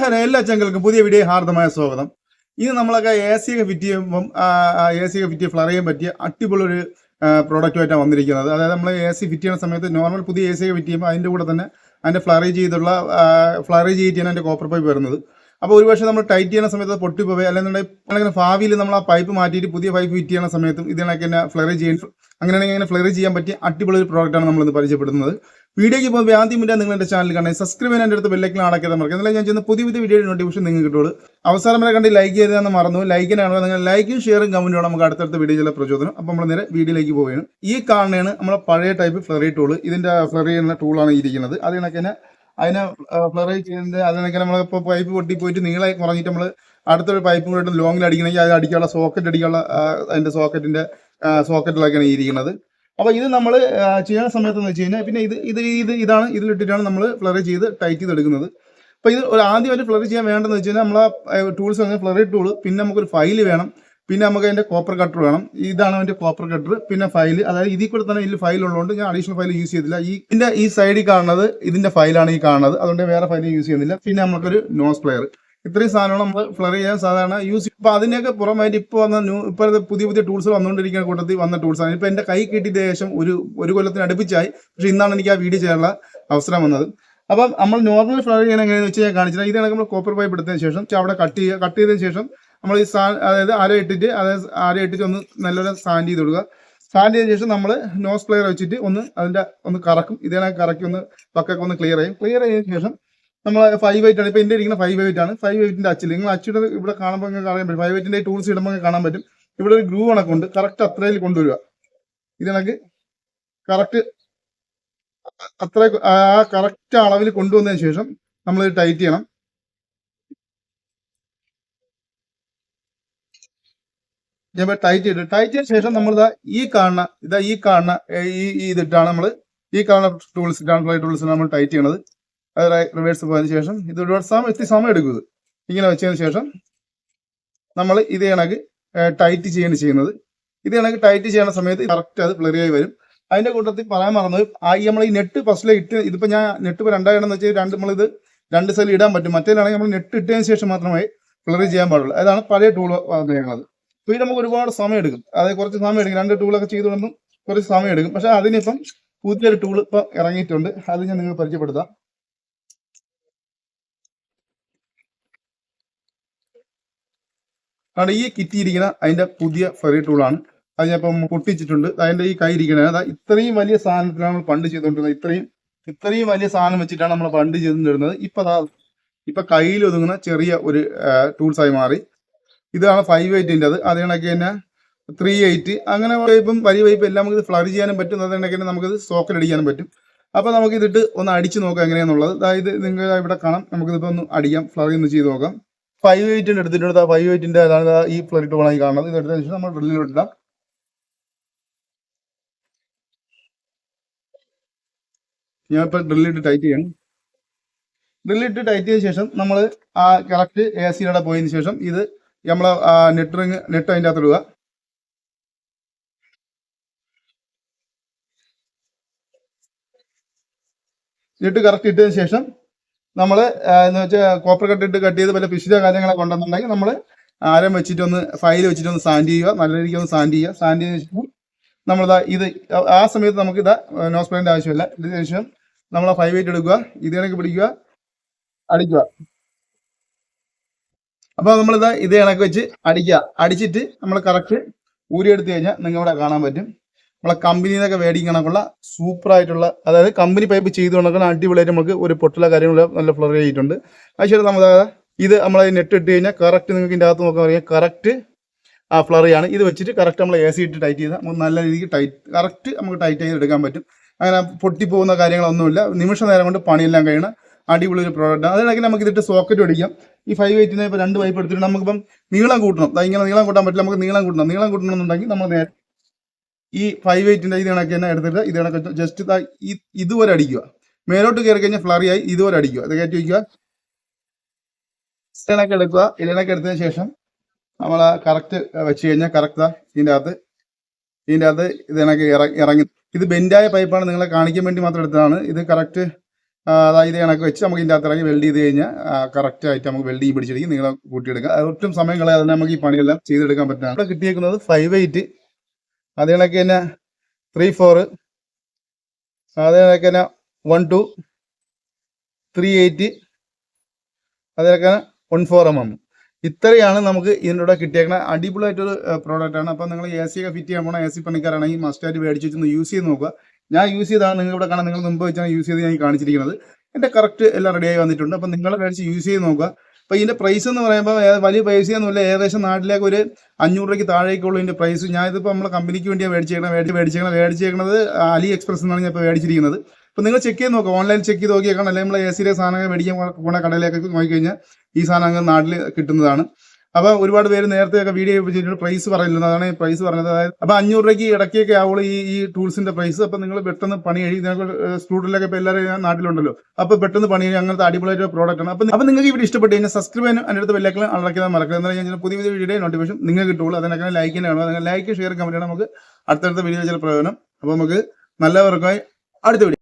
Hello എല്ലാ ചങ്ങൾക്കും പുതിയ video ഹാർദമായ സ്വാഗതം. ഇത് നമ്മളൊക്കെ എ സി ഒക്കെ ഫിറ്റ് ചെയ്യുമ്പം എ സി ഒക്കെ ഫിറ്റ് ഫ്ലർ ചെയ്യാൻ പറ്റിയ അടിപൊളി ഒരു പ്രോഡക്റ്റുമായിട്ടാണ് വന്നിരിക്കുന്നത്. അതായത് നമ്മൾ എ സി ഫിറ്റ് ചെയ്യുന്ന സമയത്ത് നോർമൽ പുതിയ എ സി ഒക്കെ ഫിറ്റ് ചെയ്യുമ്പോൾ അതിൻ്റെ കൂടെ തന്നെ അതിൻ്റെ ഫ്ലറേജ് ചെയ്തിട്ടാണ് അതിൻ്റെ കോപ്പർ പൈപ്പ് വരുന്നത്. അപ്പോൾ ഒരു പക്ഷേ നമ്മൾ ടൈറ്റ് ചെയ്യുന്ന സമയത്ത് പൊട്ടിപ്പോയി അല്ലെങ്കിൽ ഭാവിയിൽ നമ്മൾ ആ പൈപ്പ് മാറ്റിയിട്ട് പുതിയ പൈപ്പ് ഫിറ്റ് ചെയ്യുന്ന സമയത്തും ഇതിനൊക്കെ തന്നെ ഫ്ലറേജ് ചെയ്യാൻ അങ്ങനെയാണെങ്കിൽ അങ്ങനെ ഫ്ലറേജ് ചെയ്യാൻ പറ്റിയ അടിപൊളി ഒരു പ്രോഡക്റ്റാണ് നമ്മളിന്ന് പരിചയപ്പെടുന്നത്. വീഡിയോയ്ക്ക് പോകുമ്പോൾ ആദ്യം മുന്നേ നിങ്ങൾ എൻ്റെ ചാനൽ കാണാൻ സബ്സ്ക്രൈബ് ചെയ്യാൻ എൻ്റെ അടുത്ത് ബെല്ലൈക്കൻ അടയ്ക്കാതെ മറക്കുക. എന്നാലും ഞാൻ ചെയ്യുന്ന പുതിയ വീഡിയോ നോട്ടിഫിക്കേഷൻ നിങ്ങൾക്ക് കിട്ടുള്ളൂ. അവസാനം വരെ കണ്ട് ലൈക്ക് ചെയ്തതെന്ന് മറന്നു. ലൈക്കിനാണ് നിങ്ങൾ ലൈക്കും ഷെയറും കമൻറ്റും നമുക്ക് അടുത്തടുത്ത വീഡിയോ ചില പ്രചോദനം. അപ്പോൾ നമ്മൾ നേരെ വീഡിയോയിലേക്ക് പോവുകയാണ്. ഈ കാണുന്നതാണ് നമ്മളെ പഴയ ടൈപ്പ് ഫ്ലറി ടൂൾ. ഇതിൻ്റെ ഫ്ലറി ചെയ്യുന്ന ടൂളാണ് ഇരിക്കുന്നത്. അത് കണക്ക് തന്നെ അതിനെ ഫ്ലറി ചെയ്യുന്നത് അതിനൊക്കെ നമ്മളിപ്പോൾ പൈപ്പ് പൊട്ടി പോയിട്ട് നീളെ കുറഞ്ഞിട്ട് നമ്മൾ അടുത്തൊരു പൈപ്പ് കൂടെ ലോങ്ങിൽ അടിക്കണമെങ്കിൽ അത് അടിക്കാനുള്ള സോക്കറ്റ് അടിക്കാനുള്ള അതിൻ്റെ സോക്കറ്റിലൊക്കെയാണ് ഇരിക്കുന്നത്. അപ്പോൾ ഇത് നമ്മൾ ചെയ്യുന്ന സമയത്ത് എന്ന് വെച്ച് കഴിഞ്ഞാൽ പിന്നെ ഇതാണ് ഇതിലിട്ടിട്ടാണ് നമ്മൾ ഫ്ലറി ചെയ്ത് ടൈറ്റ് ചെയ്തെടുക്കുന്നത്. അപ്പോൾ ഇത് ആദ്യമായിട്ട് ഫ്ലറി ചെയ്യാൻ വേണ്ടതെന്ന് വെച്ച് കഴിഞ്ഞാൽ നമ്മളെ ടൂൾസ് പറഞ്ഞാൽ ഫ്ലറി ടൂൾ, പിന്നെ നമുക്കൊരു ഫയല് വേണം, പിന്നെ നമുക്ക് അതിൻ്റെ കോപ്പർ കട്ടർ വേണം. ഇതാണ് അതിൻ്റെ കോപ്പർ കട്ടർ, പിന്നെ ഫയല്. അതായത് ഇതിൽ കൂടെ തന്നെ ഇതിൽ ഫയൽ ഉള്ളതുകൊണ്ട് ഞാൻ അഡീഷണൽ ഫയൽ യൂസ് ചെയ്തില്ല. ഇതിൻ്റെ ഈ സൈഡിൽ കാണുന്നത് ഇതിൻ്റെ ഫയലാണ് ഈ കാണുന്നത്, അതുകൊണ്ട് വേറെ ഫയൽ യൂസ് ചെയ്യുന്നില്ല. പിന്നെ നമുക്കൊരു നോസ് പ്ലെയർ, ഇത്രയും സാധനമാണ് നമ്മൾ ഫ്ലർ ചെയ്യാൻ സാധാരണ യൂസ്. ഇപ്പൊ അതിനൊക്കെ പുറമായിട്ട് ഇപ്പോഴത്തെ പുതിയ ടൂൾസ് വന്നുകൊണ്ടിരിക്കുന്ന കൂട്ടത്തിൽ വന്ന ടൂൾസാണ്. ഇപ്പൊ എന്റെ കൈ കിട്ടിയ ശേഷം ഒരു കൊല്ലത്തിന് അടുപ്പിച്ചായി. പക്ഷെ ഇന്നാണ് എനിക്ക് ആ വീഡിയോ ചെയ്യാനുള്ള അവസരം വന്നത്. അപ്പം നമ്മൾ നോർമൽ ഫ്ലർ ചെയ്യണം എങ്ങനെയാണെന്ന് വെച്ച് ഞാൻ കാണിച്ചില്ല. ഇതാണ് നമ്മൾ കോപ്പർ പൈപ്പ് എടുത്തതിന് ശേഷം അവിടെ കട്ട് ചെയ്തതിന് ശേഷം നമ്മൾ ഈ അതായത് അര ഇട്ടിട്ട് ഒന്ന് നല്ലപോലെ സാൻഡ് ചെയ്ത് കൊടുക്കുക. സാൻഡ് ചെയ്തതിനു ശേഷം നമ്മൾ നോസ് പ്ലെയർ വെച്ചിട്ട് ഒന്ന് കറക്കും. ഇതിനെ കറക്കി പക്കൊക്കെ ഒന്ന് ക്ലിയർ ചെയ്തതിനു ശേഷം നമ്മൾ 5 weight ആണ്. ഇപ്പൊ എന്റെ ഇരിക്കുന്ന 5 weight ആണ്. 5 weight അച്ചിൽ നിങ്ങൾ അച്ചിട്ട് ഇവിടെ കാണുമ്പോൾ കാണാൻ പറ്റും. 5 weight ടൂൾസ് ഇടുമ്പോൾ കാണാൻ പറ്റും. ഇവിടെ ഒരു ഗ്രൂ കണക്കുണ്ട്. കറക്റ്റ് അത്രയിൽ കൊണ്ടുവരിക. ഇതിനൊക്കെ കറക്റ്റ് കറക്റ്റ് അളവിൽ കൊണ്ടുവന്നതിന് ശേഷം നമ്മൾ ഇത് ടൈറ്റ് ചെയ്യണം. ഞാൻ ടൈറ്റ് ചെയ്ത ശേഷം നമ്മൾ ഈ കാണുന്ന ഇതിട്ടാണ് നമ്മൾ ഈ കാണുന്ന ടൂൾസ് നമ്മൾ ടൈറ്റ് ചെയ്യണത്. അത് റിവേഴ്സ് പോയതിനു ശേഷം ഇത് ഒരുപാട് സമയം എടുക്കുന്നത്. ഇങ്ങനെ വെച്ചതിന് ശേഷം നമ്മൾ ഇത് കണക്ക് ടൈറ്റ് ചെയ്യുന്നത്. ഇത് കണക്ക് ടൈറ്റ് ചെയ്യുന്ന സമയത്ത് കറക്റ്റ് അത് ഫ്ലറിയായി വരും. അതിന്റെ കൂട്ടത്തിൽ പറയാൻ മറന്നത് നമ്മൾ ഈ നെറ്റ് ഫസ്റ്റിലെ ഇതിപ്പോ ഞാൻ നെറ്റ് ഇപ്പോൾ രണ്ടായിരം വെച്ചാൽ നമ്മളിത് 2 സൈഡിൽ ഇടാൻ പറ്റും. മറ്റേതാണെങ്കിൽ നമ്മൾ നെറ്റ് ഇട്ടതിന് ശേഷം മാത്രമേ ഫ്ലറി ചെയ്യാൻ പാടുള്ളൂ. അതാണ് പഴയ ടൂൾ വന്നിരിക്കുന്നത്. അപ്പോൾ ഇത് നമുക്ക് ഒരുപാട് സമയം എടുക്കും. അതായത് കുറച്ച് സമയം എടുക്കും. 2 ടൂളൊക്കെ ചെയ്തുകൊണ്ടും കുറച്ച് സമയം എടുക്കും. പക്ഷെ അതിനിപ്പം പുതിയൊരു ടൂൾ ഇപ്പം ഇറങ്ങിയിട്ടുണ്ട്. അത് ഞാൻ നിങ്ങൾ പരിചയപ്പെടുത്താം. കാരണം ഈ കിറ്റിയിരിക്കുന്ന അതിന്റെ പുതിയ ഫ്ലറി ടൂളാണ്. അത് ഞാൻ ഇപ്പം പൊട്ടിച്ചിട്ടുണ്ട്. അതിന്റെ ഈ കൈ ഇരിക്കുന്നത് ഇത്രയും വലിയ സാധനത്തിലാണ് നമ്മൾ പണ്ട് ചെയ്തുകൊണ്ടിരുന്നത്. ഇത്രയും വലിയ സാധനം വെച്ചിട്ടാണ് നമ്മൾ പണ്ട് ചെയ്തുകൊണ്ടിരുന്നത്. ഇപ്പൊ കയ്യിൽ ഒതുങ്ങുന്ന ചെറിയ ഒരു ടൂൾസായി മാറി. ഇതാണ് 5 weight അത് കണക്ക് തന്നെ 3 weight അങ്ങനെ പൈപ്പും വലിയ പൈപ്പ് എല്ലാം നമുക്ക് ഫ്ലറി ചെയ്യാനും പറ്റും. അത് കണക്ക് തന്നെ നമുക്കിത് സോക്കറ്റ് അടിക്കാനും പറ്റും. അപ്പൊ നമുക്ക് ഇതിട്ട് ഒന്ന് അടിച്ചു നോക്കാം എങ്ങനെയാന്നുള്ളത്. അതായത് നിങ്ങൾ ഇവിടെ കാണാം. നമുക്കിതിപ്പോ ഒന്ന് അടിക്കാം, ഫ്ലറി ഒന്ന് ചെയ്ത് നോക്കാം. 5 weight എടുത്തിട്ടുണ്ട്. 5 weight അതാണ് ഈ ഫ്ലറി ടൂളായി കാണുന്നത്. ഇത് എടുത്തതിന് ശേഷം നമ്മൾ ഡ്രില്ലിലിടാം. ഞാൻ ഇപ്പൊ ഡ്രില്ലിട്ട് ടൈറ്റ് ചെയ്യണം. ഡ്രില്ലിട്ട് ടൈറ്റ് ചെയ്ത ശേഷം നമ്മൾ ആ കറക്റ്റ് AC പോയതിനു ശേഷം ഇത് നമ്മളെ നെറ്റ് അതിൻ്റെ അകത്ത് ഇടുക. നെറ്റ് കറക്റ്റ് ഇട്ടതിന് ശേഷം നമ്മൾ എന്ന് വെച്ചാൽ കോപ്പർ കട്ട് ചെയ്ത് പല പിശുച കാര്യങ്ങളൊക്കെ ഉണ്ടെന്നുണ്ടെങ്കിൽ നമ്മൾ ആരം വെച്ചിട്ടൊന്ന് ഫയൽ വെച്ചിട്ടൊന്ന് സാൻഡ് ചെയ്യുക. നല്ല രീതിക്ക് ഒന്ന് സാൻഡ് ചെയ്യുക. സാൻഡ് ചെയ്തതിനു ശേഷം നമ്മളിതാ ആ സമയത്ത് നമുക്ക് നോസ് പ്ലെയറിന്റെ ആവശ്യമില്ല. ഇതിന് ശേഷം നമ്മൾ 5 weight എടുക്കുക. ഇത് കണക്ക് പിടിക്കുക, അടിക്കുക. അപ്പോൾ നമ്മളിതാ ഇത് കണക്ക് വെച്ച് അടിച്ചിട്ട് നമ്മൾ കറക്റ്റ് ഊരിയെടുത്ത് കഴിഞ്ഞാൽ നിങ്ങൾ ഇവിടെ കാണാൻ പറ്റും. നമ്മളെ കമ്പനിയിൽ നിന്നൊക്കെ മേടിക്കുന്ന കണക്കുള്ള സൂപ്പറായിട്ടുള്ള, അതായത് കമ്പനി പൈപ്പ് ചെയ്ത് കണക്കുന്ന അടിപൊളിയായിട്ട് നമുക്ക് ഒരു പൊട്ടുള്ള കാര്യമുള്ള നല്ല ഫ്ലറി ആയിട്ടുണ്ട്. അതുശേഷം നമ്മൾ നമ്മൾ നെറ്റ് ഇട്ട് കഴിഞ്ഞാൽ കറക്റ്റ് നിങ്ങൾക്ക് ഇതിൻ്റെ അകത്ത് നോക്കാൻ പറയാം. കറക്റ്റ് ആ ഫ്ലറിയാണ്. ഇത് വെച്ചിട്ട് കറക്റ്റ് നമ്മൾ AC ഇട്ട് ടൈറ്റ് ചെയ്താൽ നമുക്ക് നല്ല രീതിക്ക് കറക്റ്റ് നമുക്ക് ടൈറ്റ് ചെയ്ത് എടുക്കാൻ പറ്റും. അങ്ങനെ പൊട്ടിപ്പോകുന്ന കാര്യങ്ങളൊന്നുമില്ല. നിമിഷ നേരം കൊണ്ട് പണിയെല്ലാം കഴിയണ അടിപൊളി ഒരു പ്രോഡക്റ്റാണ്. അതിനൊക്കെ നമുക്ക് ഇതിട്ട് സോക്കറ്റ് അടിക്കാം. ഈ 5 weight ഇപ്പോൾ 2 പൈപ്പ് എടുത്തിട്ട് നമുക്കിപ്പം നീളം കൂട്ടണം. ഇങ്ങനെ നീളം കൂട്ടാൻ പറ്റില്ല. നമുക്ക് നീളം കൂട്ടണമെന്നുണ്ടെങ്കിൽ നമ്മൾ നേരെ ഈ 5 weight ഇത് കണക്ക് തന്നെ എടുത്തിട്ട് ഇത് കണക്ക് ജസ്റ്റ് ഇതുവരെ അടിക്കുക. മേലോട്ട് കയറി കഴിഞ്ഞാൽ ഫ്ലറിയായി ഇതുവരെ അടിക്കുക. ഇത് കയറ്റി വയ്ക്കുക. ഇതിനൊക്കെ എടുക്കുക. ഇതിനൊക്കെ എടുത്തതിന് ശേഷം നമ്മൾ കറക്റ്റ് വെച്ച് കഴിഞ്ഞാൽ കറക്റ്റ് ഇതിൻ്റെ അകത്ത് ഇതിനൊക്കെ ഇറങ്ങി. ഇത് ബെൻഡായ പൈപ്പാണ്, നിങ്ങളെ കാണിക്കാൻ വേണ്ടി മാത്രം എടുത്തതാണ്. ഇത് കറക്റ്റ് അതായത് കണക്ക് വെച്ച് നമുക്ക് ഇതിൻ്റെ അകത്ത് ഇറങ്ങി വെൽഡ് ചെയ്ത് കഴിഞ്ഞാൽ കറക്റ്റായിട്ട് നമുക്ക് വെൽഡ് ചെയ്ത് പിടിച്ചിരിക്കും നീളം കൂട്ടിയെടുക്കാം. അത് ഒട്ടും സമയം കളയാതെ തന്നെ നമുക്ക് ഈ പണിയെല്ലാം ചെയ്തെടുക്കാൻ പറ്റുന്നതാണ്. ഇവിടെ കിട്ടിയേക്കുന്നത് 5/8, അത് കണക്ക് തന്നെ 3/4, അത് കണക്ക് തന്നെ 1/2, 3/8, അത് കണക്ക് തന്നെ 1/4 mm. ഇത്രയാണ് നമുക്ക് ഇതിൻ്റെ കിട്ടിയേക്കുന്ന അടിപൊളിയായിട്ടൊരു പ്രോഡക്റ്റാണ്. അപ്പോൾ നിങ്ങൾ എ സി ഒക്കെ ഫിറ്റ് ചെയ്യാൻ പോകണം, എ സി പണിക്കാരാണെങ്കിൽ മസ്റ്റായിട്ട് മേടിച്ച് വെച്ചൊന്ന് യൂസ് ചെയ്ത് നോക്കുക. ഞാൻ യൂസ് ചെയ്താണ് നിങ്ങൾ ഇവിടെ കാണാൻ, നിങ്ങൾ മുമ്പ് വെച്ചാണ് യൂസ് ചെയ്ത് ഞാൻ കാണിച്ചിരിക്കുന്നത്. എൻ്റെ കറക്റ്റ് എല്ലാം റെഡിയായി വന്നിട്ടുണ്ട്. അപ്പോൾ നിങ്ങൾ മേടിച്ച് യൂസ് ചെയ്ത് നോക്കുക. അപ്പോൾ ഇതിൻ്റെ പ്രൈസ് എന്ന് പറയുമ്പോൾ വലിയ പൈസയൊന്നുമില്ല, ഏകദേശം നാട്ടിലേക്ക് ഒരു 500 രൂപയ്ക്ക് താഴേക്കുള്ള ഇതിൻ്റെ പ്രൈസ്. ഞാനിതിപ്പോൾ നമ്മളെ കമ്പനിക്ക് വേണ്ടിയാണ് മേടിച്ചേക്കുന്നത് അലി എക്സ്പ്രസ് എന്നാണ് ഞാൻ ഇപ്പോൾ മേടിച്ചിരിക്കുന്നത്. അപ്പോൾ നിങ്ങൾ ചെക്ക് ചെയ്ത് നോക്കുക, ഓൺലൈൻ ചെക്ക് ചെയ്ത് നോക്കിയേക്കണം. അല്ലെങ്കിൽ നമ്മൾ എ സിയിലെ സാധനങ്ങൾ മേടിക്കാൻ പോണ കടയിലേക്ക് നോക്കിക്കഴിഞ്ഞാൽ ഈ സാധനങ്ങൾ നാട്ടിൽ കിട്ടുന്നതാണ്. അപ്പോൾ ഒരുപാട് പേര് നേരത്തെയൊക്കെ വീഡിയോ ചെയ്തിട്ട് പ്രൈസ് പറയില്ല, അതാണ് ഈ പ്രൈസ് പറഞ്ഞത്. അതായത് അപ്പോൾ 500 രൂപയ്ക്ക് ഇടയ്ക്കൊക്കെ ആവുള്ളൂ ഈ ടൂൾസിന്റെ പ്രൈസ്. അപ്പോൾ നിങ്ങൾ പെട്ടെന്ന് പണി കഴിയും. സ്കൂട്ടറിലൊക്കെ ഇപ്പോൾ എല്ലാവരും നാട്ടിലുണ്ടല്ലോ, അപ്പോൾ പെട്ടെന്ന് പണി കഴിയും. അങ്ങനത്തെ അടിപൊളിയായിട്ട് പ്രോഡക്റ്റ് ആണ്. അപ്പോൾ നിങ്ങൾക്ക് ഈ വീഡിയോ ഇഷ്ടപ്പെട്ട് കഴിഞ്ഞാൽ സബ്സ്ക്രൈബ് ചെയ്യാനും എൻ്റെ അടുത്ത് ബെല്ലൈക്കൺ അടയ്ക്കാൻ മറക്കരുത്. എന്നാൽ ഞാൻ പുതിയ വീഡിയോ നോട്ടിഫിക്കേഷൻ നിങ്ങൾക്ക് കിട്ടുള്ളൂ. അതിനൊക്കെ ലൈക്ക് തന്നെയാണ്. നിങ്ങൾ ലൈക്ക് ഷെയർ കമൻറ്റ് ചെയ്യണം. നമുക്ക് അടുത്തടുത്ത വീഡിയോ ചില പ്രയോജനം. അപ്പോൾ നമുക്ക് നല്ലവർക്കായി അടുത്ത വീഡിയോ.